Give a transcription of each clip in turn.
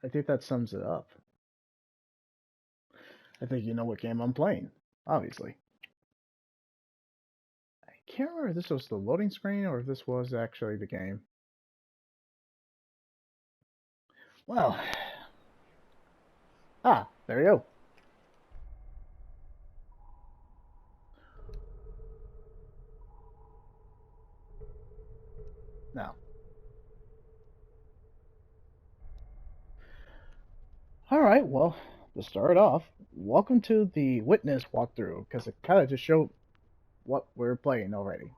I think that sums it up. I think you know what game I'm playing, obviously. I can't remember if this was the loading screen or if this was actually the game. Well, there you go. Now, all right, well, to start off, welcome to the Witness walkthrough, because it kind of just showed what we're playing already.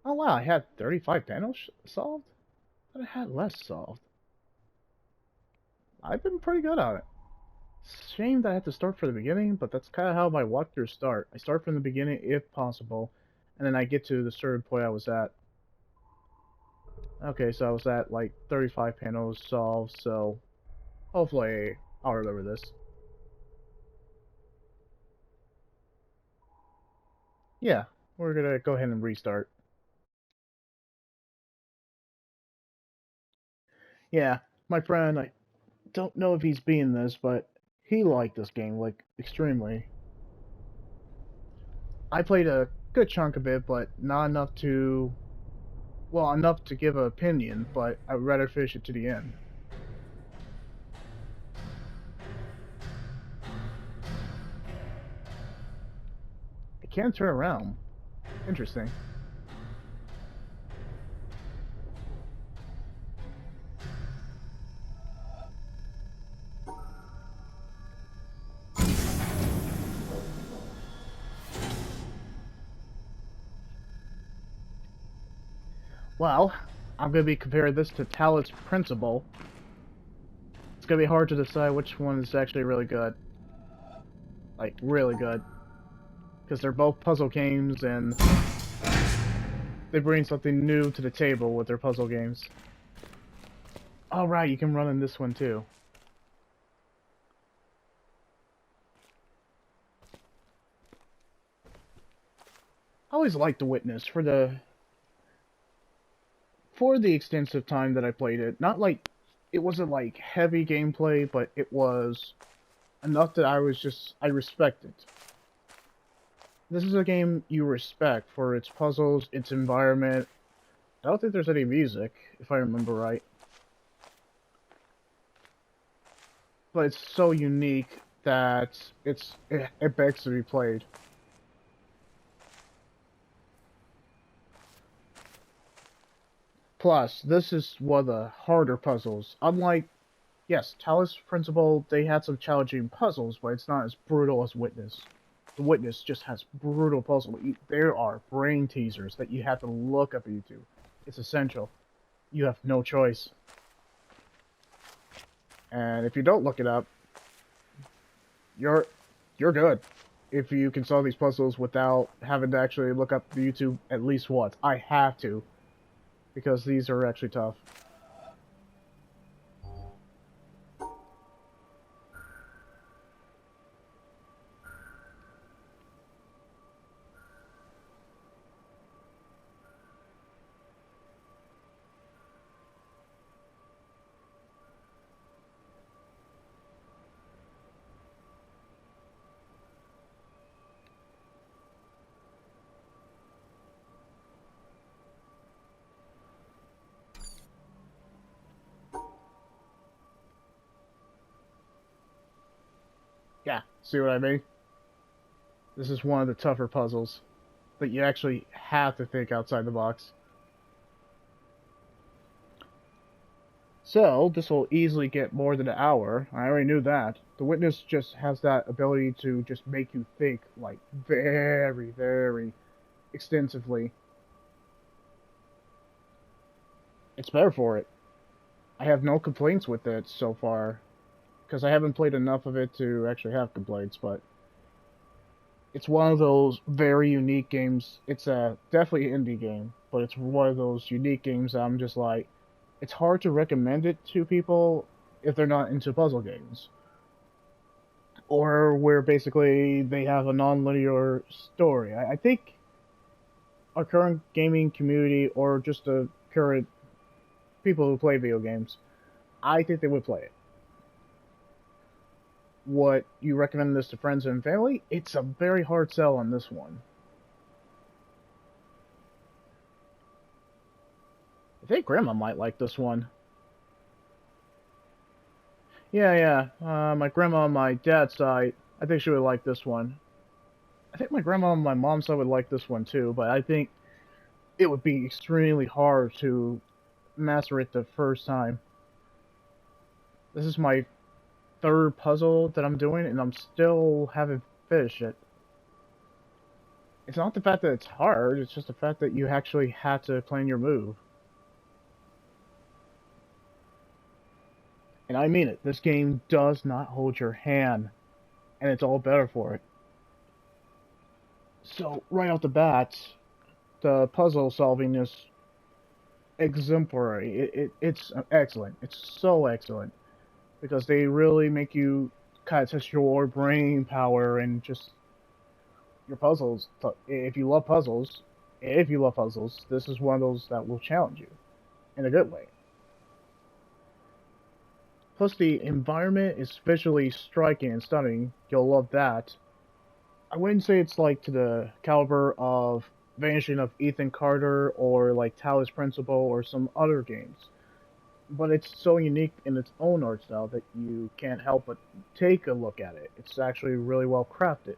Oh wow, I had 35 panels solved? But I had less solved. I've been pretty good at it. Shame that I have to start from the beginning, but that's kind of how my walkthroughs start. I start from the beginning if possible, and then I get to the certain point I was at. Okay, so I was at like 35 panels solved, so hopefully I'll remember this. Yeah, we're gonna go ahead and restart. Yeah, my friend, I don't know if he's being this, but he liked this game, like, extremely. I played a good chunk of it, but not enough to, well, enough to give an opinion, but I'd rather finish it to the end. I can't turn around. Interesting. Well, I'm going to be comparing this to Talos Principle. It's going to be hard to decide which one is actually really good. Like, really good. Because they're both puzzle games, and they bring something new to the table with their puzzle games. Oh, right, you can run in this one too. I always liked The Witness for the extensive time that I played it. Not like it wasn't like heavy gameplay, but it was enough that I respect it. This is a game you respect for its puzzles, its environment. I don't think there's any music, if I remember right. But it's so unique that it begs to be played. Plus, this is one of the harder puzzles. Unlike, yes, Talos Principle, they had some challenging puzzles, but it's not as brutal as Witness. The Witness just has brutal puzzles. There are brain teasers that you have to look up YouTube. It's essential. You have no choice. And if you don't look it up, you're you're good. If you can solve these puzzles without having to actually look up the YouTube at least once. I have to, because these are actually tough. Yeah, see what I mean? This is one of the tougher puzzles that you actually have to think outside the box. So, this will easily get more than an hour. I already knew that. The Witness just has that ability to just make you think, like, very, very extensively. It's better for it. I have no complaints with it so far, because I haven't played enough of it to actually have complaints, but it's one of those very unique games. It's a definitely an indie game, but it's one of those unique games that I'm just like, it's hard to recommend it to people if they're not into puzzle games. Or where basically they have a non-linear story. I think our current gaming community, or just the current people who play video games, I think they would play it. What you recommend this to friends and family? It's a very hard sell on this one. I think Grandma might like this one. Yeah. My grandma on my dad's side, I think she would like this one. I think my grandma on my mom's side would like this one too, but I think it would be extremely hard to master it the first time. This is my third puzzle that I'm doing, and I'm still haven't finished it. It's not the fact that it's hard, it's just the fact that you actually have to plan your move. And I mean it, this game does not hold your hand, and it's all better for it. So, right off the bat, the puzzle solving is exemplary. It's excellent. It's so excellent. Because they really make you kind of test your brain power and just your puzzles. If you love puzzles, this is one of those that will challenge you in a good way. Plus, the environment is visually striking and stunning. You'll love that. I wouldn't say it's like to the caliber of Vanishing of Ethan Carter or like Talos Principle or some other games. But it's so unique in its own art style that you can't help but take a look at it. It's actually really well crafted.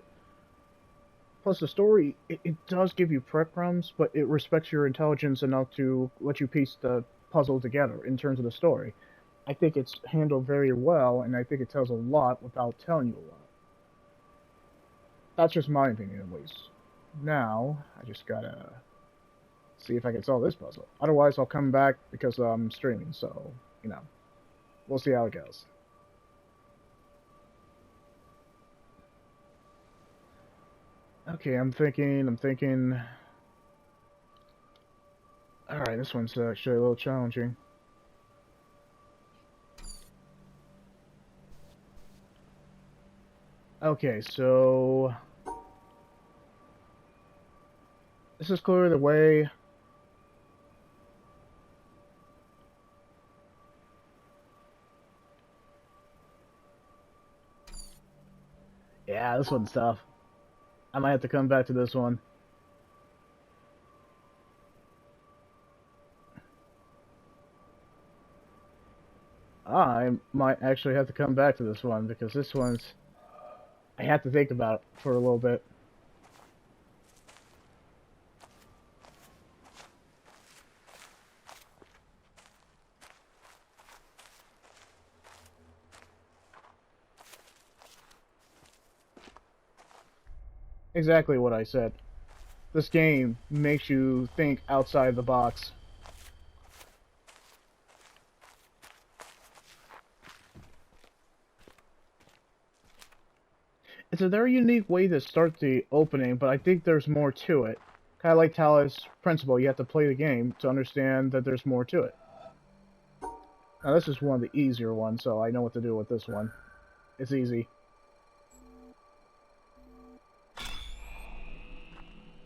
Plus, the story, it does give you breadcrumbs, but it respects your intelligence enough to let you piece the puzzle together in terms of the story. I think it's handled very well, and I think it tells a lot without telling you a lot. That's just my opinion, at least. Now, I just gotta see if I can solve this puzzle. Otherwise, I'll come back because I'm streaming, so, you know, we'll see how it goes. Okay, I'm thinking... Alright, this one's actually a little challenging. Okay, so... This is clearly the way... Yeah, this one's tough. I might have to come back to this one. I might actually have to come back to this one, because this one's... I have to think about it for a little bit. Exactly what I said. This game makes you think outside the box. It's a very unique way to start the opening, but I think there's more to it. Kind of like Talos Principle, you have to play the game to understand that there's more to it. Now this is one of the easier ones, so I know what to do with this one. It's easy.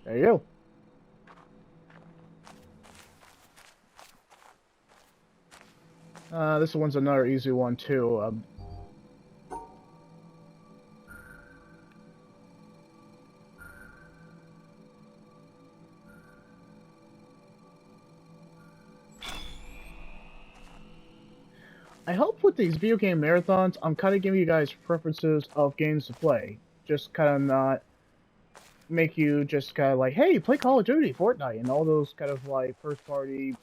There you go. This one's another easy one too. I hope with these video game marathons, I'm kind of giving you guys preferences of games to play. Just kind of not make you just kind of like, hey, play Call of Duty, Fortnite, and all those kind of like first-party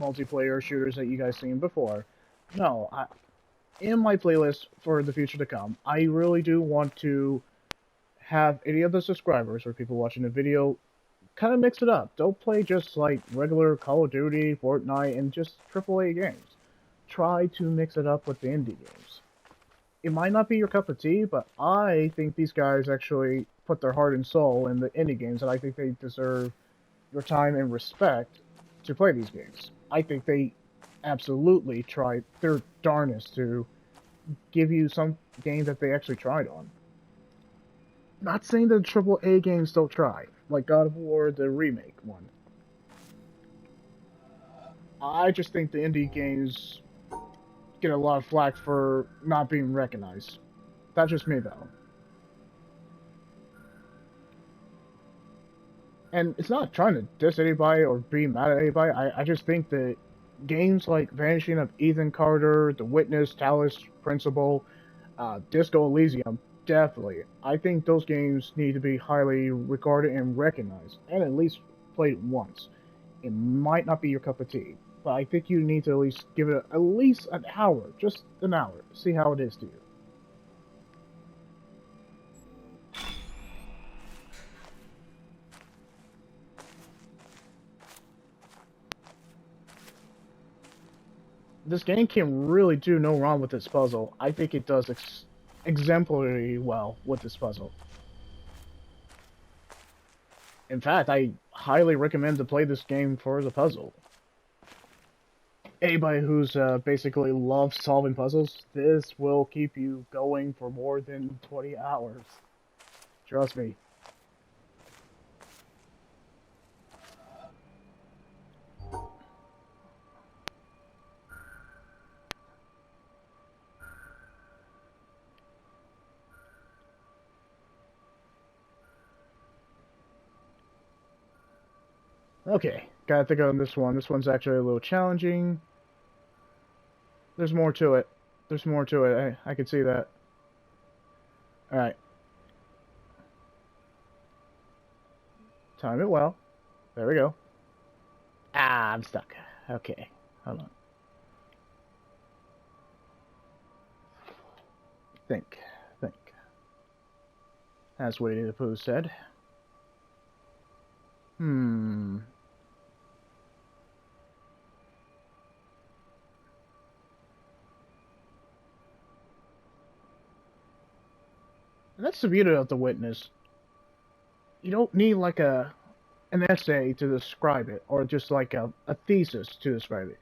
multiplayer shooters that you guys seen before. No, in my playlist for the future to come, I really do want to have any of the subscribers or people watching the video kind of mix it up. Don't play just like regular Call of Duty, Fortnite, and just AAA games. Try to mix it up with the indie games. It might not be your cup of tea, but I think these guys actually put their heart and soul in the indie games, and I think they deserve your time and respect to play these games. I think they absolutely tried their darnest to give you some game that they actually tried on. Not saying that AAA games don't try, like God of War, the remake one. I just think the indie games get a lot of flack for not being recognized. That's just me, though. And it's not trying to diss anybody or be mad at anybody. I just think that games like Vanishing of Ethan Carter, The Witness, Talos Principle, Disco Elysium, definitely. I think those games need to be highly regarded and recognized, and at least played once. It might not be your cup of tea, but I think you need to at least give it at least an hour, just an hour, see how it is to you. This game can really do no wrong with this puzzle. I think it does exemplary well with this puzzle. In fact, I highly recommend to play this game for the puzzle. Anybody who's basically loves solving puzzles, this will keep you going for more than 20 hours. Trust me. Okay, gotta think on this one. This one's actually a little challenging. There's more to it. There's more to it. I can see that. Alright. Time it well. There we go. Ah, I'm stuck. Okay, hold on. Think. Think. As Winnie the Pooh said. Hmm. And that's the beauty of The Witness. You don't need like an essay to describe it, or just like a thesis to describe it.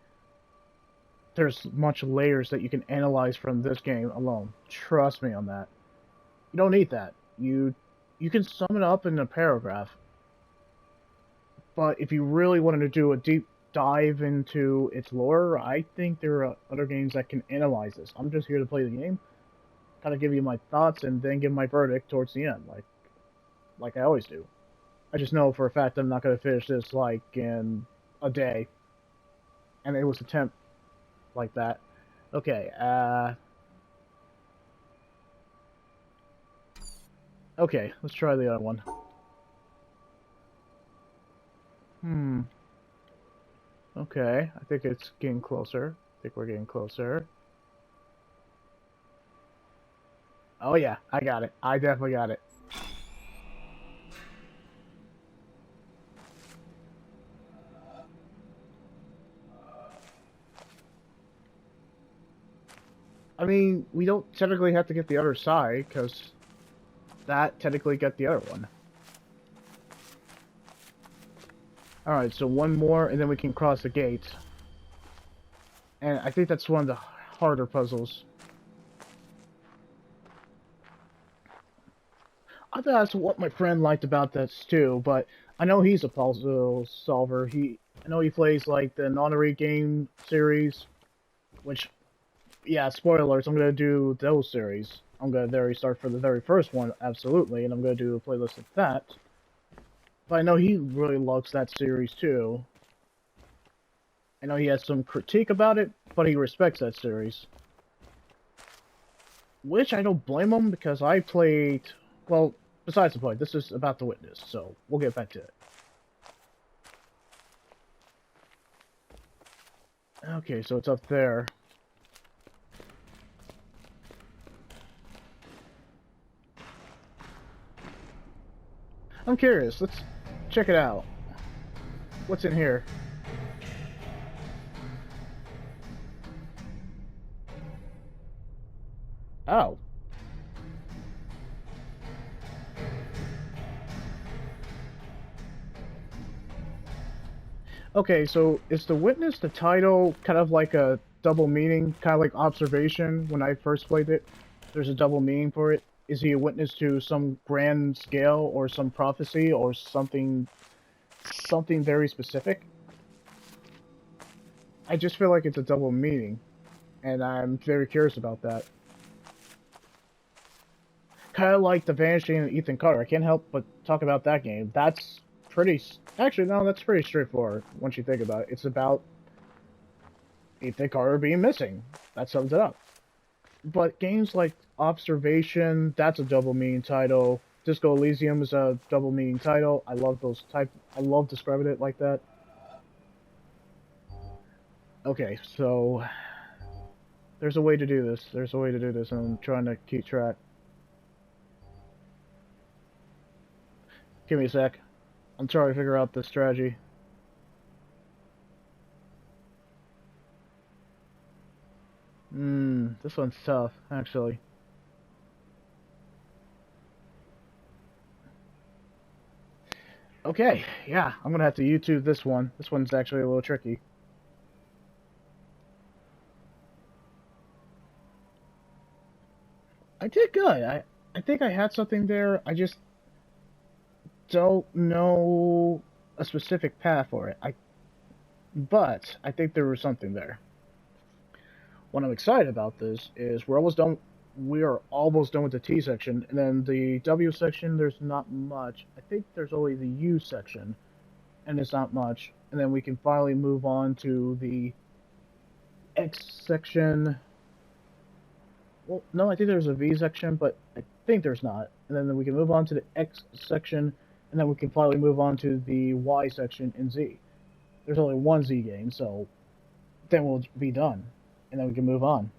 There's much layers that you can analyze from this game alone. Trust me on that. You don't need that. You can sum it up in a paragraph. But if you really wanted to do a deep dive into its lore, I think there are other games that can analyze this. I'm just here to play the game, kind of give you my thoughts, and then give my verdict towards the end, like I always do. I just know for a fact I'm not going to finish this like in a day, and it was attempt like that. Okay, okay, let's try the other one. Hmm. Okay, I think it's getting closer. I think we're getting closer. Oh yeah, I got it. I definitely got it. I mean, we don't technically have to get the other side, because that technically got the other one. Alright, so one more, and then we can cross the gate. And I think that's one of the harder puzzles. I thought that's what my friend liked about this too, but I know he's a puzzle solver. I know he plays like the Nonary game series, which, yeah, spoilers, I'm gonna do those series. I'm gonna very start for the very first one, absolutely, and I'm gonna do a playlist of that. But I know he really loves that series too. I know he has some critique about it, but he respects that series. Which I don't blame him, because I played... Well, besides the point, this is about The Witness, so we'll get back to it. Okay, so it's up there. I'm curious, let's check it out. What's in here? Oh. Okay, so is The Witness, the title, kind of like a double meaning, kind of like Observation when I first played it? There's a double meaning for it. Is he a witness to some grand scale or some prophecy or something very specific? I just feel like it's a double meaning, and I'm very curious about that. Kind of like The Vanishing of Ethan Carter. I can't help but talk about that game. That's pretty... Actually, no, that's pretty straightforward once you think about it. It's about Ethan Carter being missing. That sums it up. But games like Observation, that's a double meaning title. Disco Elysium is a double meaning title. I love those type. I love describing it like that. Okay, so there's a way to do this. There's a way to do this, and I'm trying to keep track. Give me a sec. I'm trying to figure out the strategy. This one's tough, actually. Okay, yeah, I'm gonna have to YouTube this one. This one's actually a little tricky. I did good. I think I had something there. I just don't know a specific path for it. But I think there was something there. What I'm excited about this is we're almost done. We are almost done with the T section, and then the W section. There's not much. I think there's only the U section, and it's not much. And then we can finally move on to the X section. Well, no, I think there's a V section, but I think there's not. And then we can move on to the X section, and then we can finally move on to the Y section in Z. There's only one Z game, so then we'll be done, and then we can move on.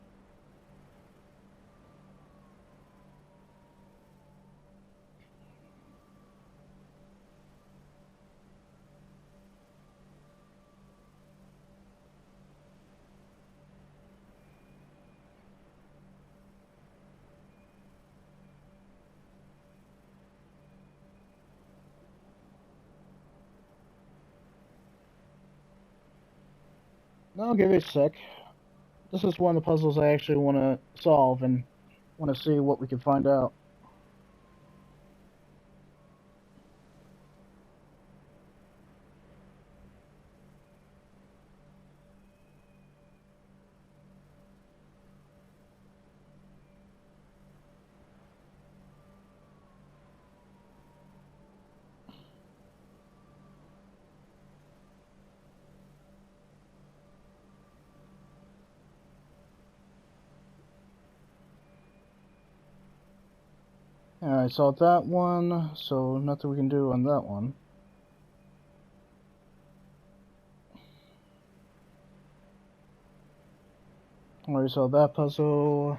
Now, give it a sec. This is one of the puzzles I actually want to solve and want to see what we can find out. Alright, solved that one, so nothing we can do on that one. Already solved that puzzle.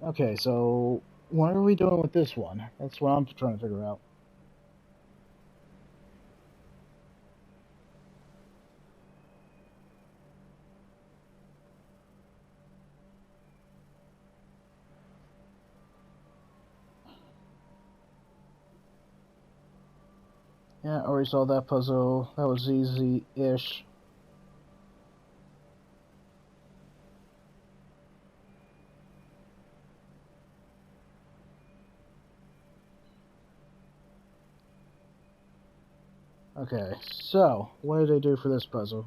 Okay, so what are we doing with this one? That's what I'm trying to figure out. Yeah, already solved that puzzle. That was easy-ish. Okay, so what did I do for this puzzle?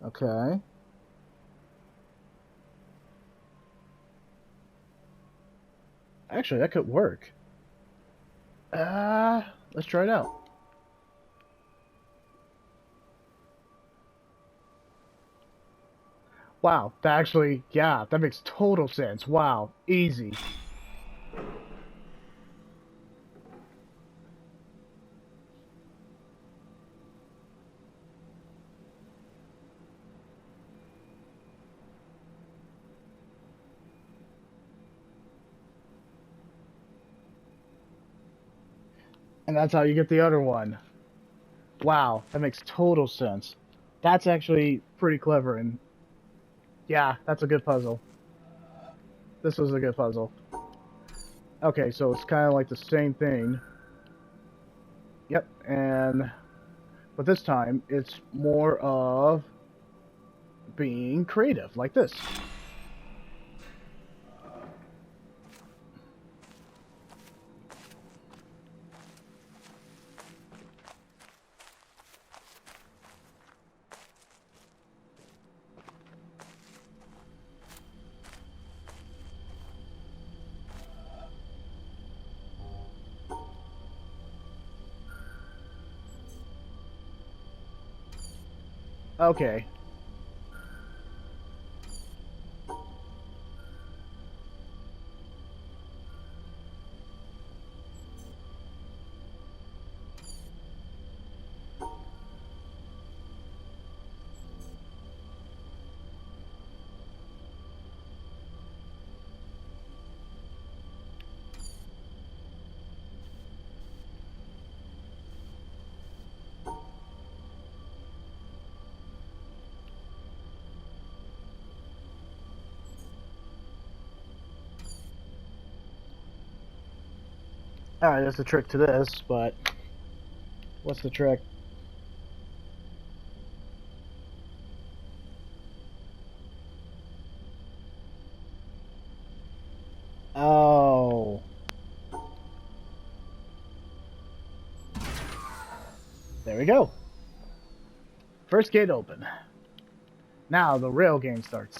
Okay. Actually, that could work. Let's try it out. Wow, that actually, yeah, that makes total sense. Wow, easy. And that's how you get the other one. Wow, that makes total sense. That's actually pretty clever, and yeah, that's a good puzzle. This was a good puzzle. Okay, so it's kind of like the same thing. Yep, but this time it's more of being creative, like this. Okay. Alright, there's a trick to this, but what's the trick? Oh. There we go. First gate open. Now the real game starts.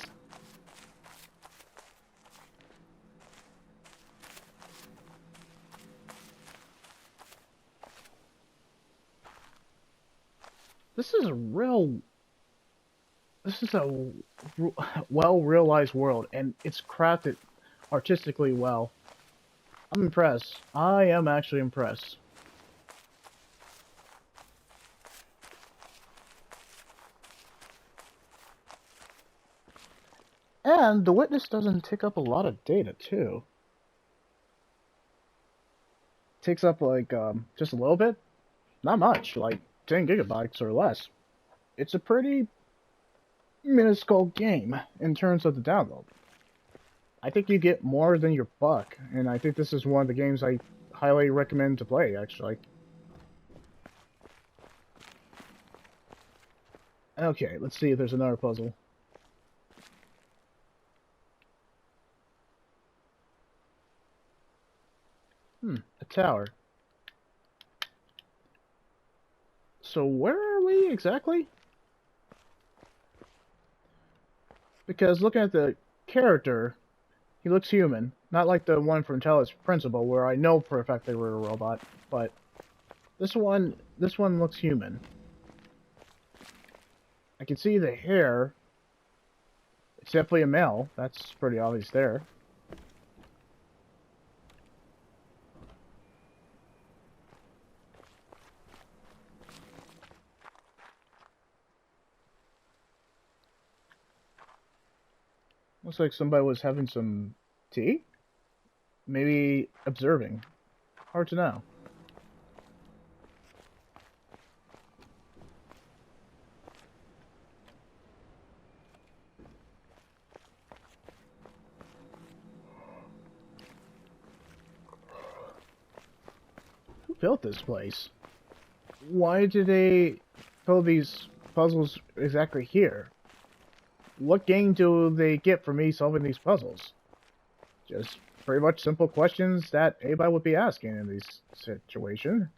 This is a well realized world, and it's crafted artistically well. I'm impressed. I am actually impressed. And the witness doesn't take up a lot of data too. Takes up like just a little bit, not much, like 10 gigabytes or less. It's a pretty minuscule game in terms of the download. I think you get more than your buck, and I think this is one of the games I highly recommend to play, actually. Okay, let's see if there's another puzzle. A tower. So where are we exactly? Because looking at the character, he looks human. Not like the one from Talos Principle, where I know for a fact they were a robot, but this one looks human. I can see the hair. It's definitely a male. That's pretty obvious there. Looks like somebody was having some tea? Maybe observing. Hard to know. Who built this place? Why did they build these puzzles exactly here? What gain do they get from me solving these puzzles? Just pretty much simple questions that anybody would be asking in this situation.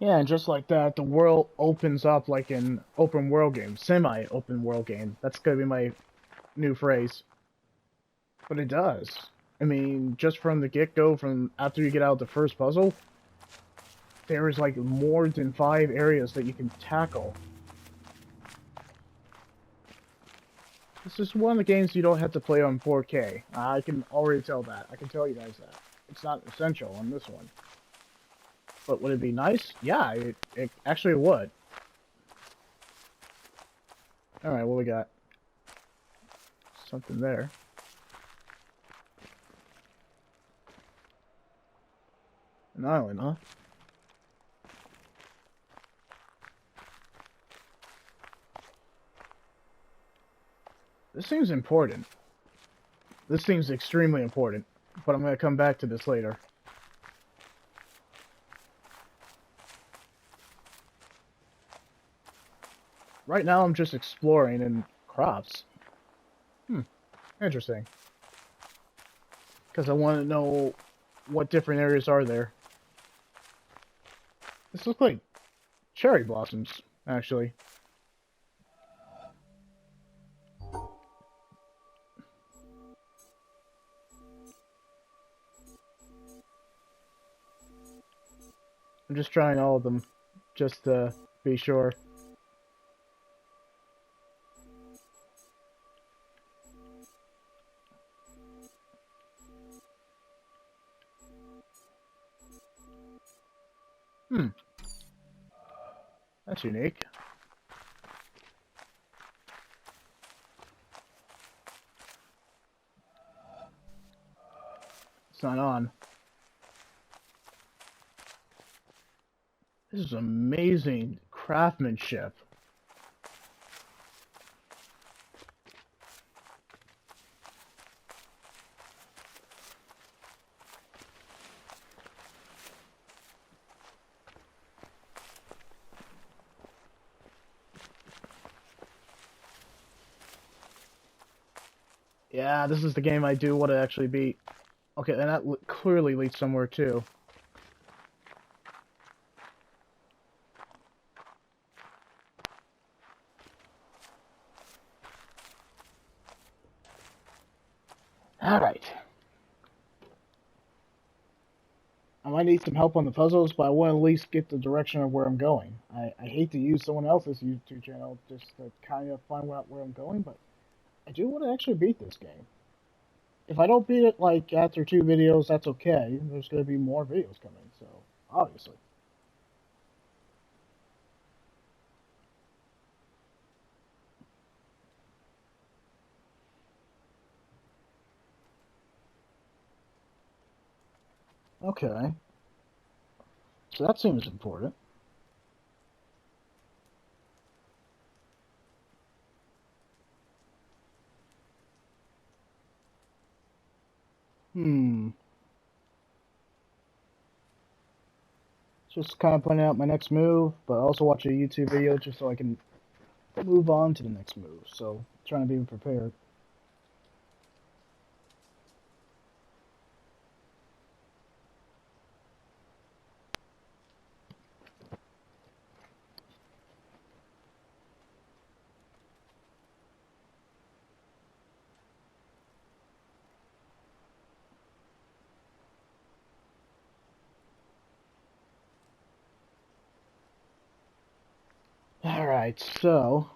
Yeah, and just like that, the world opens up like an open world game, semi-open world game. That's gonna be my new phrase. But it does. I mean, just from the get-go, from after you get out of the first puzzle, there is like more than 5 areas that you can tackle. This is one of the games you don't have to play on 4K. I can already tell that. I can tell you guys that. It's not essential on this one. But would it be nice? Yeah, it actually would. Alright, what we got? Something there. An island, huh? This seems important. This seems extremely important. But I'm going to come back to this later. Right now I'm just exploring and crops. Interesting. Because I want to know what different areas are there. This looks like cherry blossoms, actually. I'm just trying all of them, just to be sure. Hmm. That's unique. It's not on. This is amazing craftsmanship. Yeah, this is the game I do want to actually beat. Okay, and that clearly leads somewhere too. Alright. I might need some help on the puzzles, but I want to at least get the direction of where I'm going. I hate to use someone else's YouTube channel just to kind of find out where I'm going, but I do want to actually beat this game. If I don't beat it, like, after 2 videos, that's okay. There's going to be more videos coming, so, obviously. Okay. So that seems important. Hmm. Just kind of planning out my next move, but also watch a YouTube video just so I can move on to the next move. So, trying to be prepared. Alright, so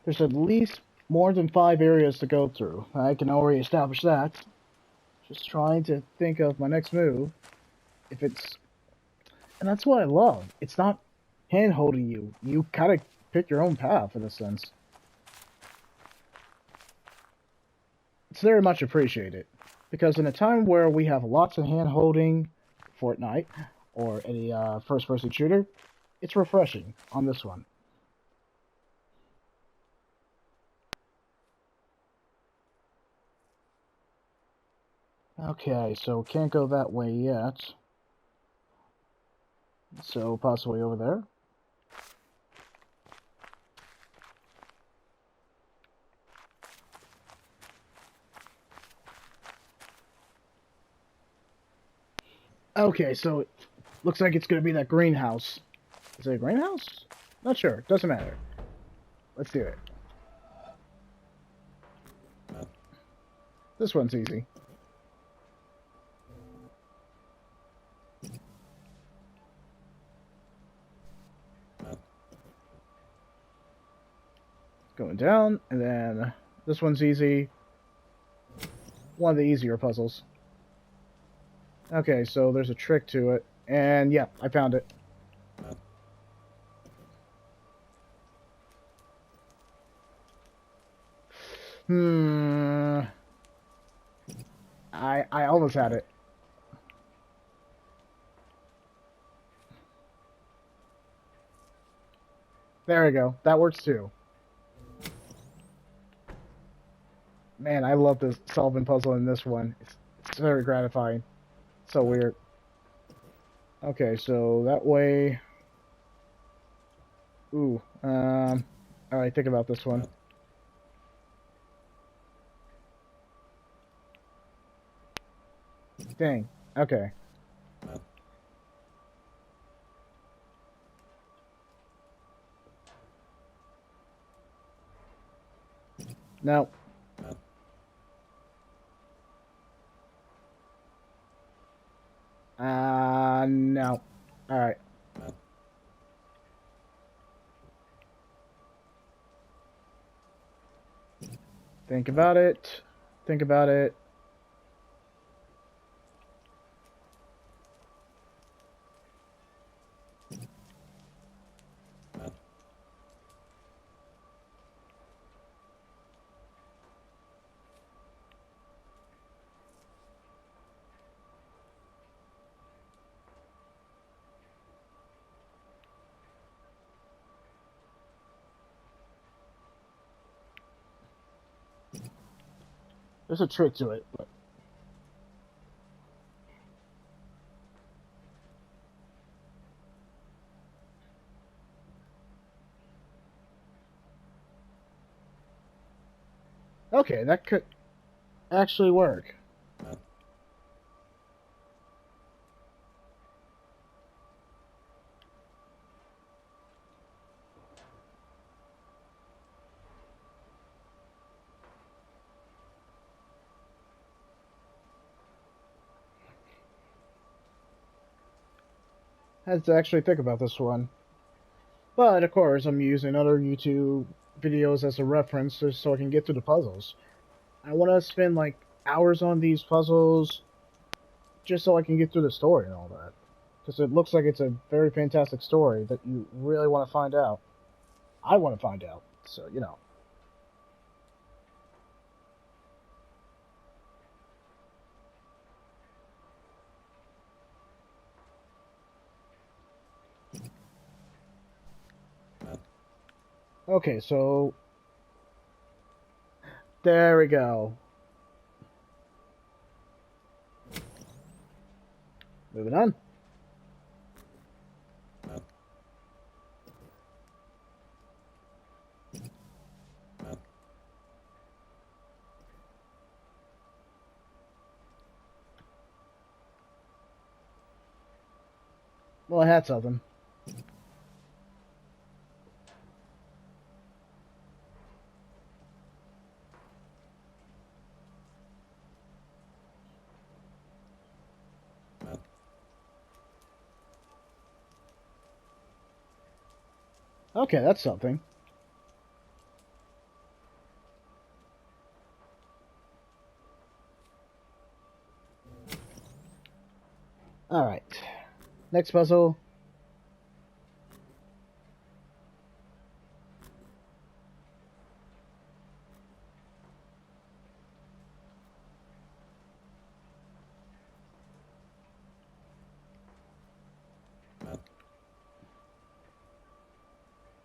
there's at least more than 5 areas to go through. I can already establish that. Just trying to think of my next move. If it's... And that's what I love. It's not hand-holding you. You kind of pick your own path, in a sense. It's very much appreciated. Because in a time where we have lots of hand-holding, Fortnite, or any first-person shooter, it's refreshing on this one. Okay, so can't go that way yet. So possibly over there. Okay, so it looks like it's gonna be that greenhouse. Is it a greenhouse? Not sure. Doesn't matter. Let's do it. This one's easy. Going down, and then this one's easy. One of the easier puzzles. Okay, so there's a trick to it. And yeah, I found it. Hmm. I almost had it. There we go. That works too. Man, I love this solving puzzle in this one. It's very gratifying. So weird. Okay, so that way... Ooh, alright, think about this one. Dang, Okay. No. No. Alright. Think about it. Think about it. There's a trick to it, but okay, that could actually work. I had to actually think about this one. But of course, I'm using other YouTube videos as a reference just so I can get through the puzzles. I want to spend like hours on these puzzles just so I can get through the story and all that. Because it looks like it's a very fantastic story that you really want to find out. I want to find out, so you know. Okay, so there we go. Moving on. Well, I had something. Okay, that's something. Alright. Next puzzle.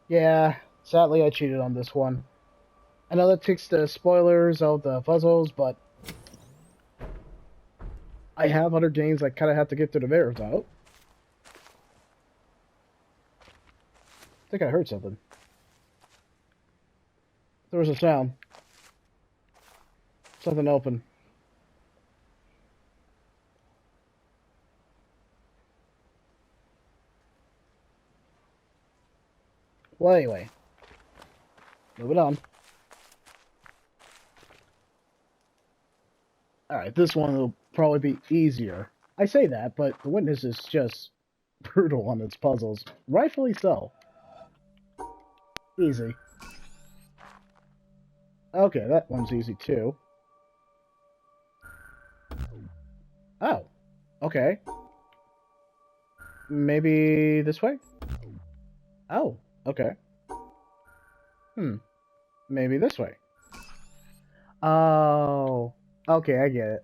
Yeah, sadly I cheated on this one. I know that takes the spoilers of the puzzles, but I have other games I kind of have to get to the mirrors out. I think I heard something. There was a sound. Something open. Well, anyway. Moving on. Alright, this one will probably be easier. I say that, but the witness is just brutal on its puzzles. Rightfully so. Easy. Okay, that one's easy too. Oh. Okay. Maybe this way? Oh, okay. Hmm. Maybe this way. Oh. Okay, I get it.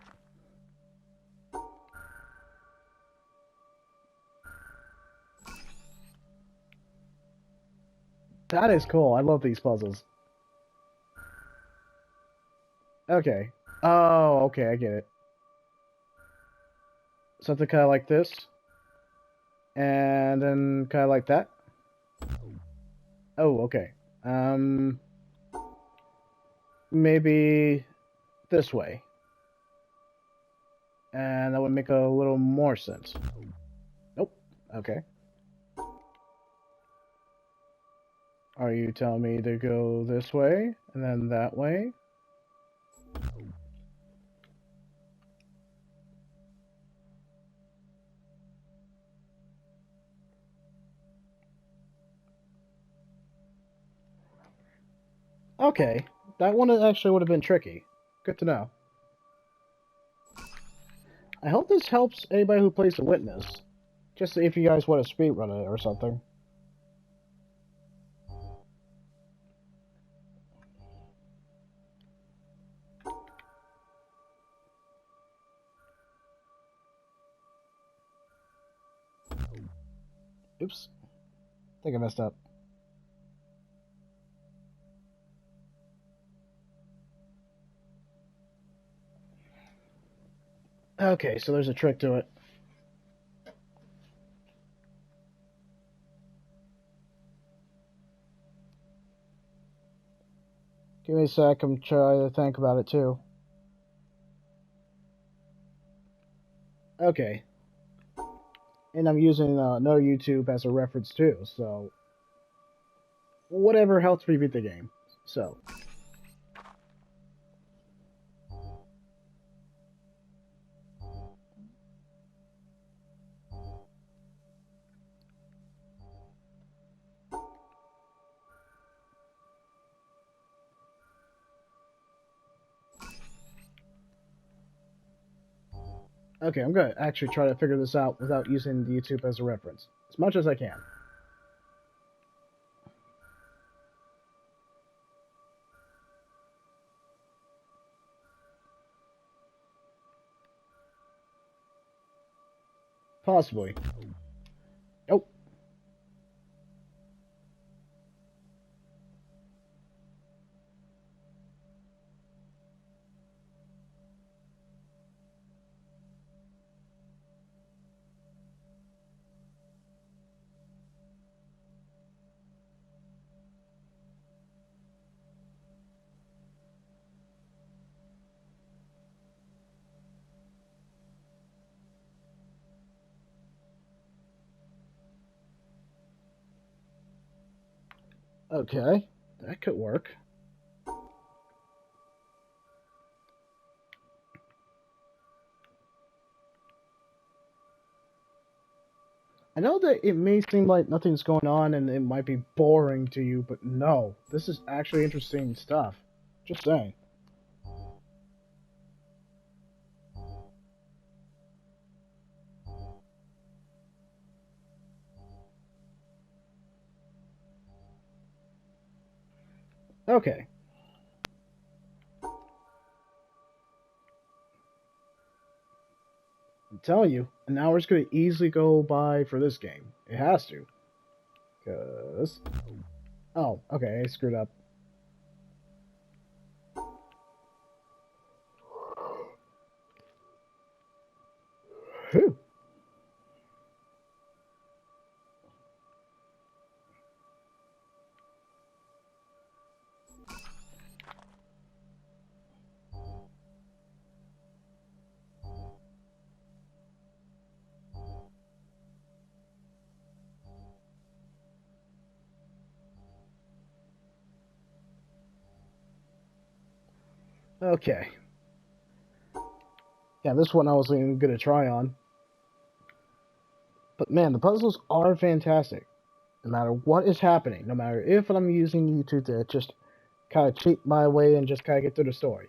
That is cool. I love these puzzles. Okay. Oh, okay, I get it. Something kind of like this. And then kind of like that. Oh, okay. Maybe this way. And that would make a little more sense. Nope. Okay. Are you telling me to go this way and then that way? Okay. That one actually would have been tricky. Good to know. I hope this helps anybody who plays the Witness. Just if you guys want to speedrun it or something. Oops. I think I messed up. Okay, so there's a trick to it. Give me a sec, I'm trying to think about it too. Okay. And I'm using another YouTube as a reference too, so... Whatever helps me beat the game. So... Okay, I'm gonna actually try to figure this out without using the YouTube as a reference. As much as I can. Possibly. Nope. Okay. That could work. I know that it may seem like nothing's going on and it might be boring to you, but no. This is actually interesting stuff. Just saying. Okay. I'm telling you, an hour's gonna easily go by for this game. It has to. Cause... Oh, okay, I screwed up. Whew. Okay. Yeah, this one I was even gonna try on. But man, the puzzles are fantastic. No matter what is happening, no matter if I'm using YouTube to just kind of cheat my way and just kind of get through the story,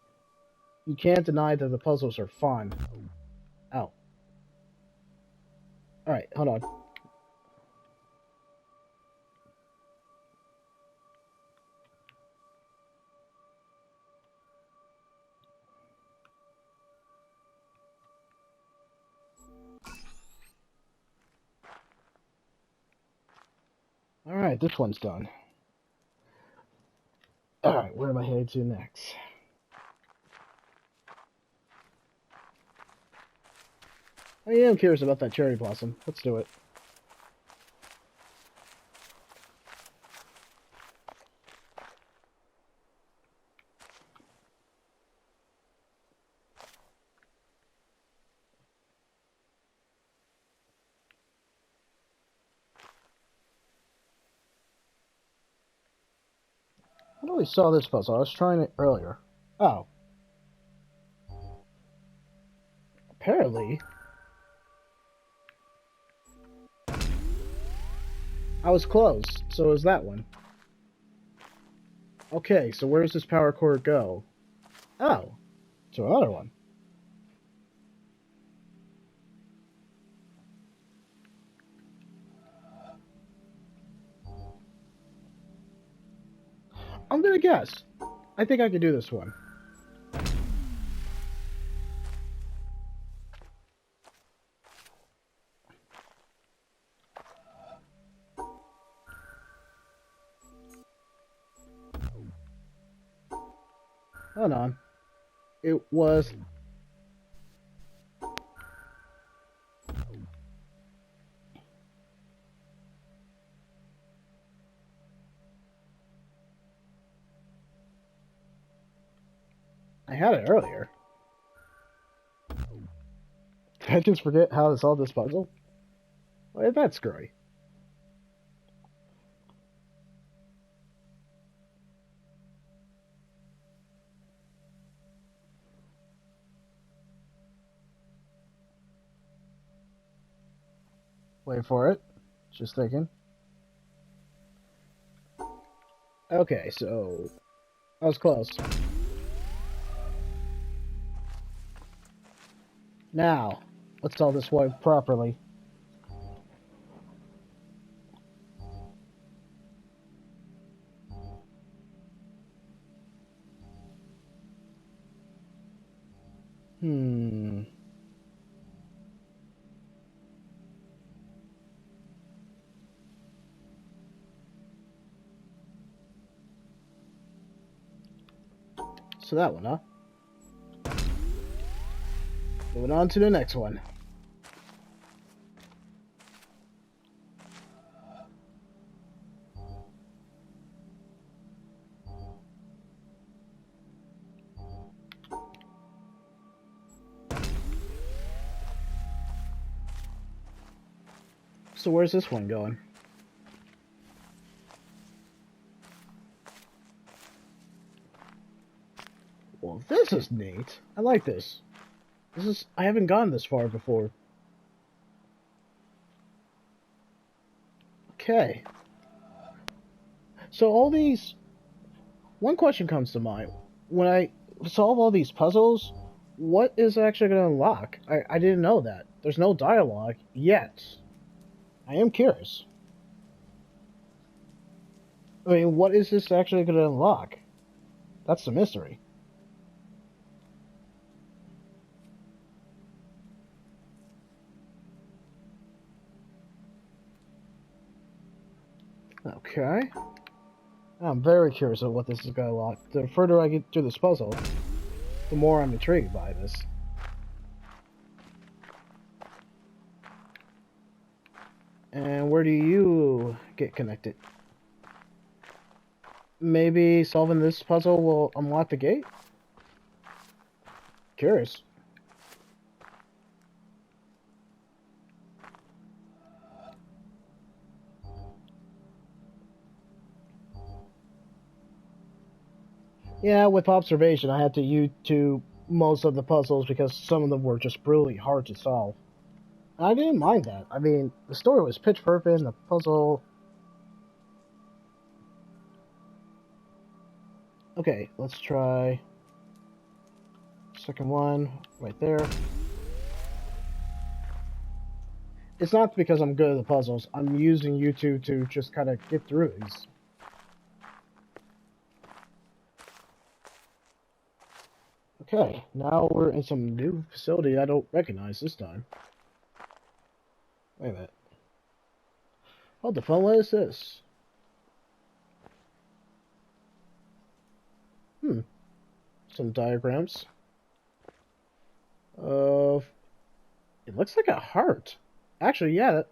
you can't deny that the puzzles are fun. Oh. Alright, hold on. Alright, this one's done. Alright, where am I headed to next? I am curious about that cherry blossom. Let's do it. I know we saw this puzzle. I was trying it earlier. Oh. Apparently, I was close. So is that one. Okay, so where does this power cord go? Oh, to another one. I'm gonna guess. I think I can do this one. Hold on. It was... I had it earlier. Did I just forget how to solve this puzzle? Why is that screwy? Wait for it. Just thinking. Okay, so... I was close. Now, let's solve this one properly. Hmm... So that one, huh? Moving on to the next one. So where's this one going? Well, this is neat. I like this. I haven't gone this far before. Okay. So all these... One question comes to mind. When I solve all these puzzles, what is actually going to unlock? I didn't know that. There's no dialogue yet. I am curious. I mean, what is this actually going to unlock? That's the mystery. Okay. I'm very curious of what this is going to unlock. The further I get through this puzzle, the more I'm intrigued by this. And where do you get connected? Maybe solving this puzzle will unlock the gate? Curious. Yeah, with observation, I had to YouTube most of the puzzles because some of them were just really hard to solve. I didn't mind that. I mean, the story was pitch perfect, and the puzzle... Okay, let's try... Second one, right there. It's not because I'm good at the puzzles. I'm using YouTube to just kind of get through these. Okay, now we're in some new facility I don't recognize this time. Wait a minute. What the fuck is this? Some diagrams. It looks like a heart. Actually, yeah, that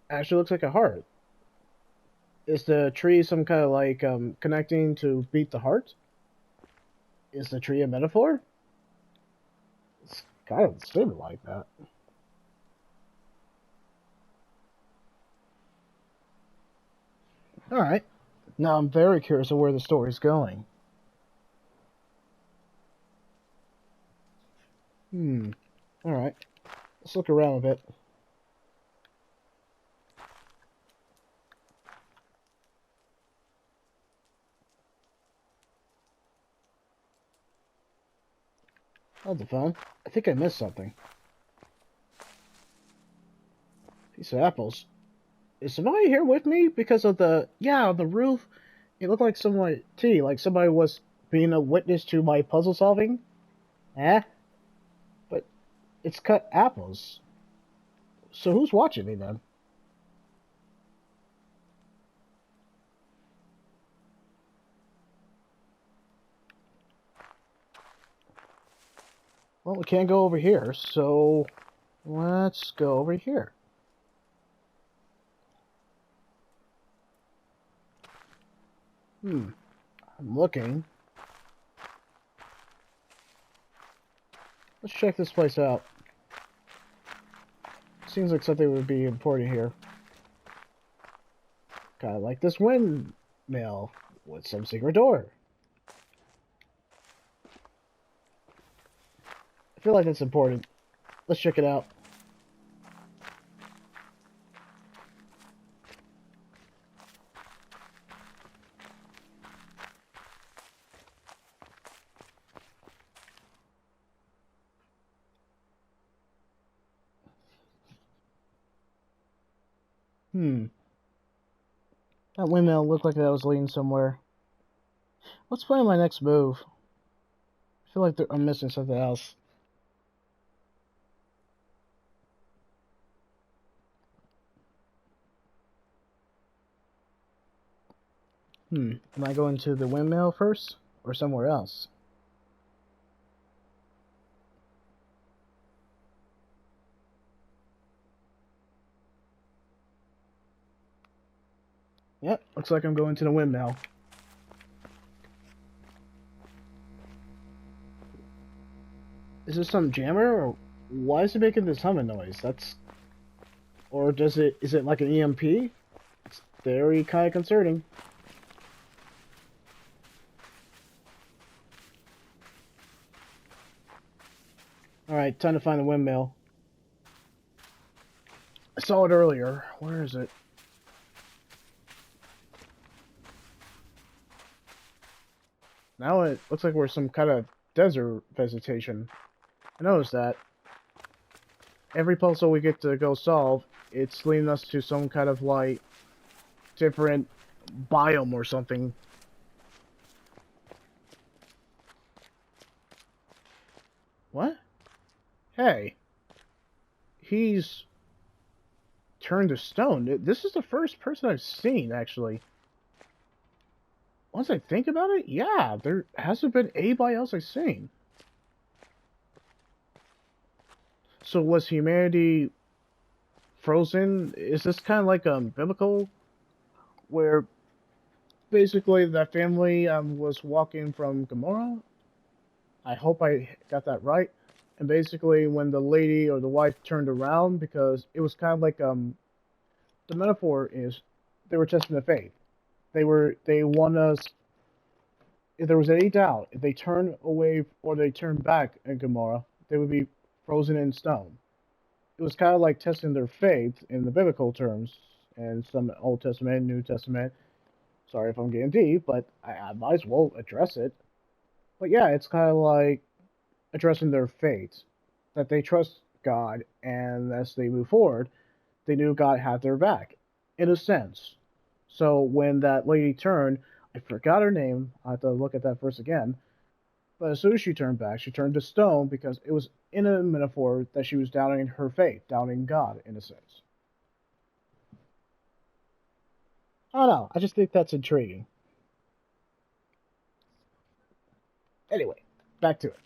actually looks like a heart. Is the tree some kind of like connecting to beat the heart? Is the tree a metaphor? It's kind of seeming like that. Alright. Now I'm very curious of where the story's going. Alright. Let's look around a bit. That's fun. I think I missed something. Piece of apples. Is somebody here with me? Because of the roof, it looked like like somebody was being a witness to my puzzle solving. Eh? But it's cut apples. So who's watching me then? Well, we can't go over here, so let's go over here. I'm looking. Let's check this place out. Seems like something would be important here. Kind of like this windmill with some secret door. I feel like that's important. Let's check it out. That windmill looked like that was leading somewhere. Let's plan my next move. I feel like I'm missing something else. Am I going to the windmill first or somewhere else? Yep, looks like I'm going to the windmill. Is this some jammer, or why is it making this humming noise? Or is it like an EMP? It's very kind of concerning. Alright, time to find the windmill. I saw it earlier. Where is it? Now it looks like we're some kind of desert vegetation. I noticed that. Every puzzle we get to go solve, it's leading us to some kind of, like, different biome or something. What? Hey. He's turned to stone. This is the first person I've seen, actually. Once I think about it, yeah, there hasn't been anybody else I've seen. So was humanity frozen? Is this kind of like biblical, where basically that family was walking from Gomorrah? I hope I got that right. And basically, when the lady or the wife turned around, because it was kind of like the metaphor is they were testing the faith. They want us. If there was any doubt, if they turn away or they turn back in Gomorrah, they would be frozen in stone. It was kind of like testing their faith in the biblical terms, and some Old Testament, New Testament. Sorry if I'm getting deep, but I might as well address it. But yeah, it's kind of like addressing their faith, that they trust God, and as they move forward, they knew God had their back, in a sense. So when that lady turned, I forgot her name. I have to look at that verse again. But as soon as she turned back, she turned to stone because it was in a metaphor that she was doubting her faith, doubting God, in a sense. I don't know. I just think that's intriguing. Anyway, back to it.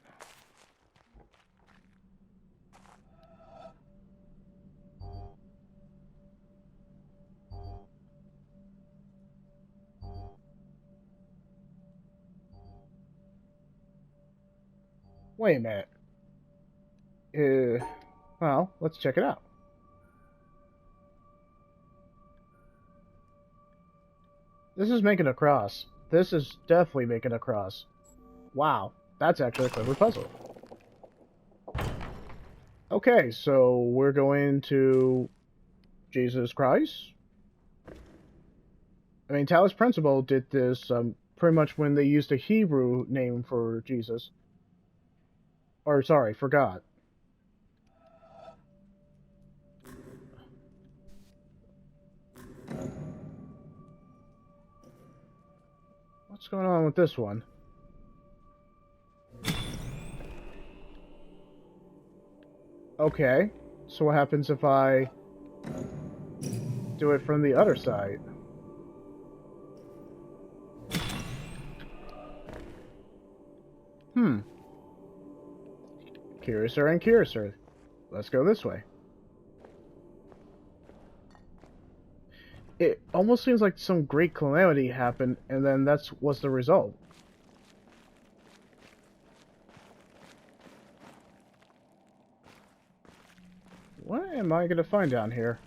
Wait a minute. Well, let's check it out. This is making a cross. This is definitely making a cross. Wow, that's actually a clever puzzle. Okay, so we're going to Jesus Christ. I mean, Talos Principle did this pretty much when they used a Hebrew name for Jesus. Or, sorry, for God. What's going on with this one? Okay, so what happens if I do it from the other side? Curiouser and curiouser. Let's go this way. It almost seems like some great calamity happened, and then that's what's the result. What am I gonna find down here?